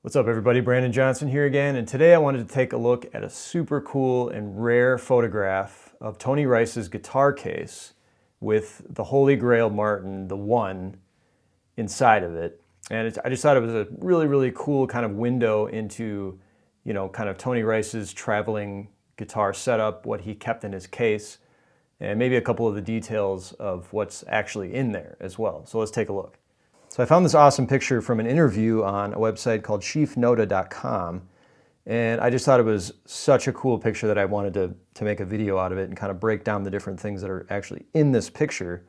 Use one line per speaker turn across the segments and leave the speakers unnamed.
What's up everybody, Brandon Johnson here again, and today I wanted to take a look at a super cool and rare photograph of Tony Rice's guitar case with the Holy Grail Martin, the One, inside of it. And I just thought it was a really cool kind of window into, kind of Tony Rice's traveling guitar setup, what he kept in his case, and maybe a couple of the details of what's actually in there as well. So let's take a look. So I found this awesome picture from an interview on a website called chiefnota.com, and I just thought it was such a cool picture that I wanted to make a video out of it and kind of break down the different things that are actually in this picture.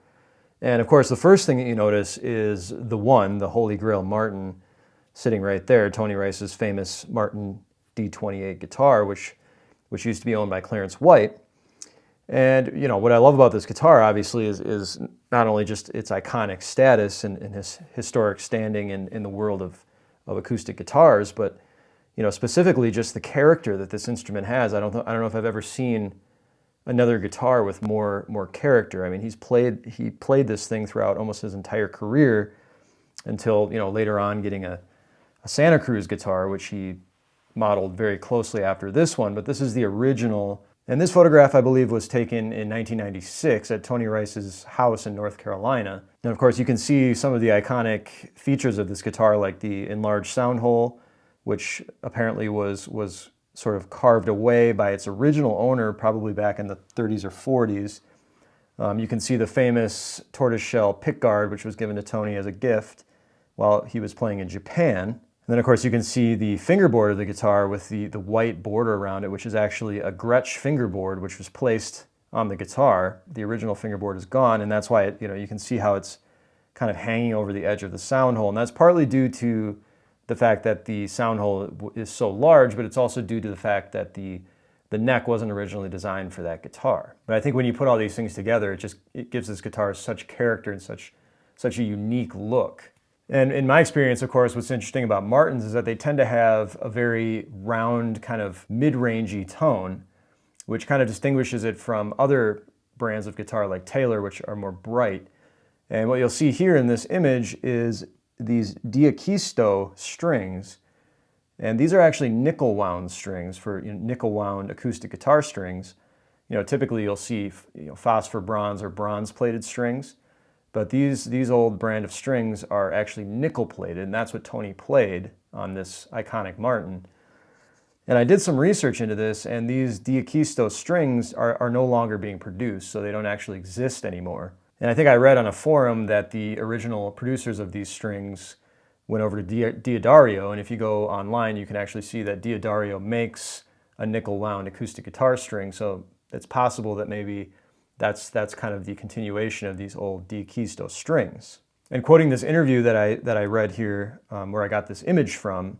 And of course, the first thing that you notice is the One, the Holy Grail Martin, sitting right there, Tony Rice's famous Martin D28 guitar, which used to be owned by Clarence White. And what I love about this guitar, obviously, is not only just its iconic status and his historic standing in the world of acoustic guitars, but specifically just the character that this instrument has. I don't know if I've ever seen another guitar with more character. I mean, he played this thing throughout almost his entire career until later on getting a Santa Cruz guitar, which he modeled very closely after this one. But this is the original. And this photograph, I believe, was taken in 1996 at Tony Rice's house in North Carolina. And of course, you can see some of the iconic features of this guitar, like the enlarged soundhole, which apparently was sort of carved away by its original owner, probably back in the 30s or 40s. You can see the famous tortoiseshell pickguard, which was given to Tony as a gift while he was playing in Japan. And then, of course, you can see the fingerboard of the guitar with the white border around it, which is actually a Gretsch fingerboard, which was placed on the guitar. The original fingerboard is gone, and that's why you can see how it's kind of hanging over the edge of the soundhole. And that's partly due to the fact that the soundhole is so large, but it's also due to the fact that the neck wasn't originally designed for that guitar. But I think when you put all these things together, it gives this guitar such character and such a unique look. And in my experience, of course, what's interesting about Martins is that they tend to have a very round, kind of mid-rangey tone, which kind of distinguishes it from other brands of guitar like Taylor, which are more bright. And what you'll see here in this image is these diaquisto strings. And these are actually nickel-wound strings for nickel-wound acoustic guitar strings. Typically you'll see phosphor bronze or bronze-plated strings. But these old brand of strings are actually nickel-plated, and that's what Tony played on this iconic Martin. And I did some research into this, and these diaquisto strings are no longer being produced, so they don't actually exist anymore. And I think I read on a forum that the original producers of these strings went over to D'Addario, and if you go online, you can actually see that D'Addario makes a nickel-wound acoustic guitar string, so it's possible that maybe that's kind of the continuation of these old diaquisto strings. And quoting this interview that I read here, where I got this image from,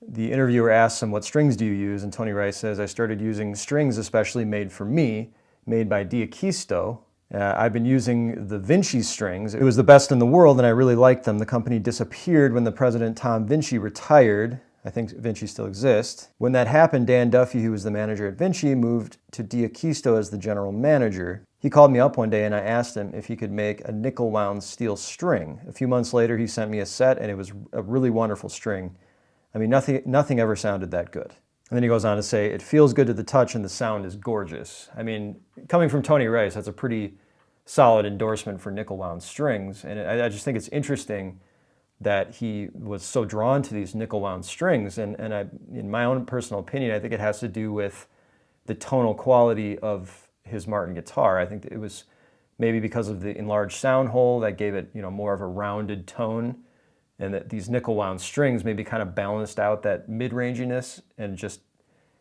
the interviewer asks him, "What strings do you use?" And Tony Rice says, "I started using strings especially made for me, made by Diaquisto. I've been using the Vinci strings. It was the best in the world and I really liked them. The company disappeared when the president Tom Vinci retired. I think Vinci still exists. When that happened, Dan Duffy, who was the manager at Vinci, moved to Diaquisto as the general manager. He called me up one day and I asked him if he could make a nickel-wound steel string. A few months later, he sent me a set and it was a really wonderful string. I mean, nothing ever sounded that good." And then he goes on to say, "It feels good to the touch and the sound is gorgeous." I mean, coming from Tony Rice, that's a pretty solid endorsement for nickel-wound strings. And I just think it's interesting that he was so drawn to these nickel-wound strings. And in my own personal opinion, I think it has to do with the tonal quality of his Martin guitar. I think it was maybe because of the enlarged soundhole that gave it more of a rounded tone, and that these nickel-wound strings maybe kind of balanced out that mid-ranginess and just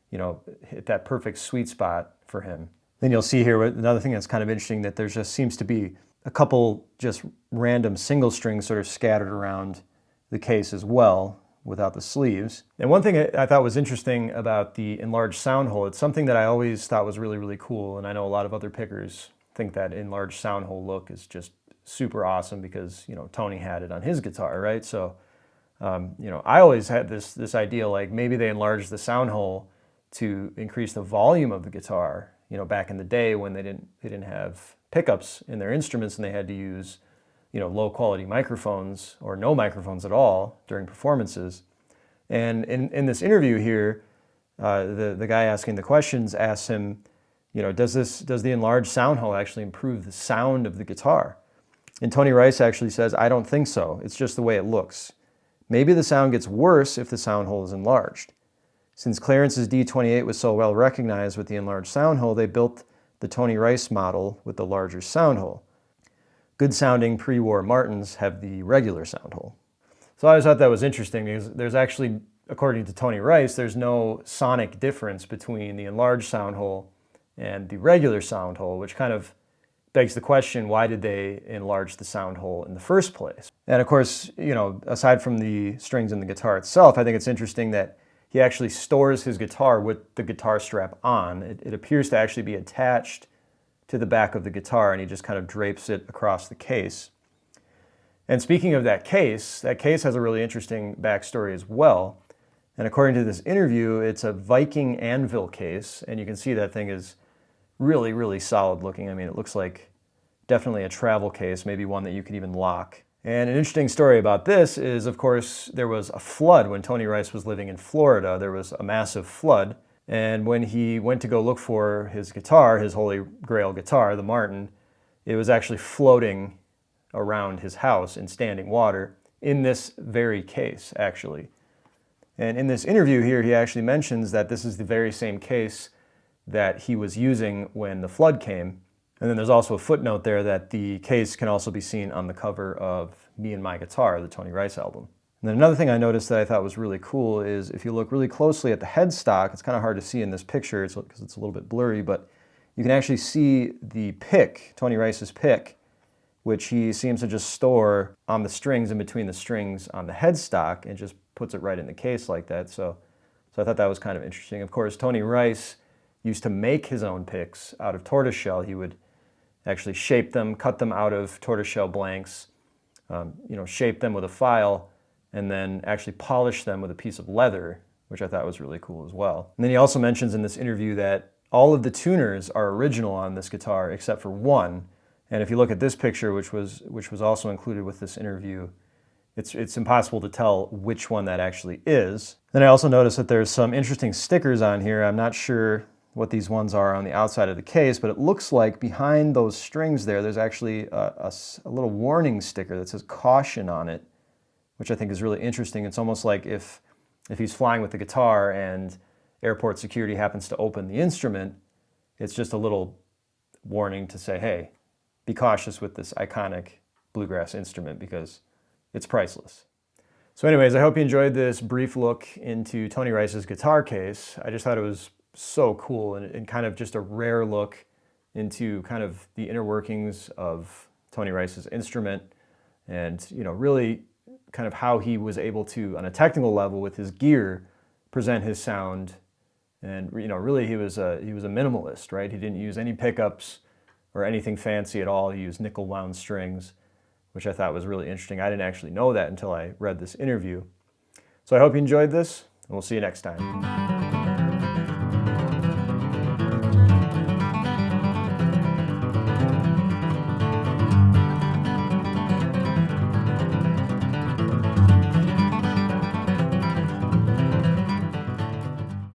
hit that perfect sweet spot for him. Then you'll see here another thing that's kind of interesting, that there just seems to be a couple just random single strings sort of scattered around the case as well, without the sleeves. And one thing I thought was interesting about the enlarged soundhole, it's something that I always thought was really cool, and I know a lot of other pickers think that enlarged soundhole look is just super awesome because Tony had it on his guitar, right? So I always had this idea, like maybe they enlarged the soundhole to increase the volume of the guitar. Back in the day when they didn't have pickups in their instruments and they had to use low quality microphones or no microphones at all during performances. And in this interview here, the guy asking the questions asks him, you know, does the enlarged Soundhole actually improve the sound of the guitar? And Tony Rice actually says, I don't think so. It's just the way it looks. Maybe the sound gets worse if the Soundhole is enlarged. Since Clarence's D28 was so well recognized with the enlarged Soundhole, they built the Tony Rice model with the larger Soundhole. Good sounding pre-war Martins have the regular Soundhole. So I always thought that was interesting because there's actually, according to Tony Rice, there's no sonic difference between the enlarged Soundhole and the regular Soundhole, which kind of begs the question, why did they enlarge the Soundhole in the first place? And of course, you know, aside from the strings and the guitar itself, I think it's interesting that he actually stores his guitar with the guitar strap on. It appears to actually be attached to the back of the guitar, and he just kind of drapes it across the case. And speaking of that case has a really interesting backstory as well. And according to this interview, it's a Viking anvil case, and you can see that thing is really, really solid looking. I mean, it looks like definitely a travel case, maybe one that you could even lock. And an interesting story about this is, of course, there was a flood when Tony Rice was living in Florida. There was a massive flood. And when he went to go look for his guitar, his Holy Grail guitar, the Martin, it was actually floating around his house in standing water in this very case, actually. And in this interview here, he actually mentions that this is the very same case that he was using when the flood came. And then there's also a footnote there that the case can also be seen on the cover of Me and My Guitar, the Tony Rice album. And then another thing I noticed that I thought was really cool is if you look really closely at the headstock, it's kind of hard to see in this picture because it's a little bit blurry, but you can actually see the pick, Tony Rice's pick, which he seems to just store on the strings, in between the strings on the headstock, and just puts it right in the case like that. So I thought that was kind of interesting. Of course, Tony Rice used to make his own picks out of tortoiseshell. He would actually shape them, cut them out of tortoiseshell blanks, shape them with a file, and then actually polish them with a piece of leather, which I thought was really cool as well. And then he also mentions in this interview that all of the tuners are original on this guitar except for one. And if you look at this picture, which was also included with this interview, it's impossible to tell which one that actually is. Then I also noticed that there's some interesting stickers on here. I'm not sure what these ones are on the outside of the case, but it looks like behind those strings there's actually a little warning sticker that says caution on it, which I think is really interesting. It's almost like if he's flying with the guitar and airport security happens to open the instrument, it's just a little warning to say, hey, be cautious with this iconic bluegrass instrument because it's priceless. So anyways, I hope you enjoyed this brief look into Tony Rice's guitar case. I just thought it was so cool and kind of just a rare look into kind of the inner workings of Tony Rice's instrument and, really kind of how he was able to, on a technical level with his gear, present his sound. And, really he was a minimalist, right? He didn't use any pickups or anything fancy at all. He used nickel wound strings, which I thought was really interesting. I didn't actually know that until I read this interview. So I hope you enjoyed this, and we'll see you next time.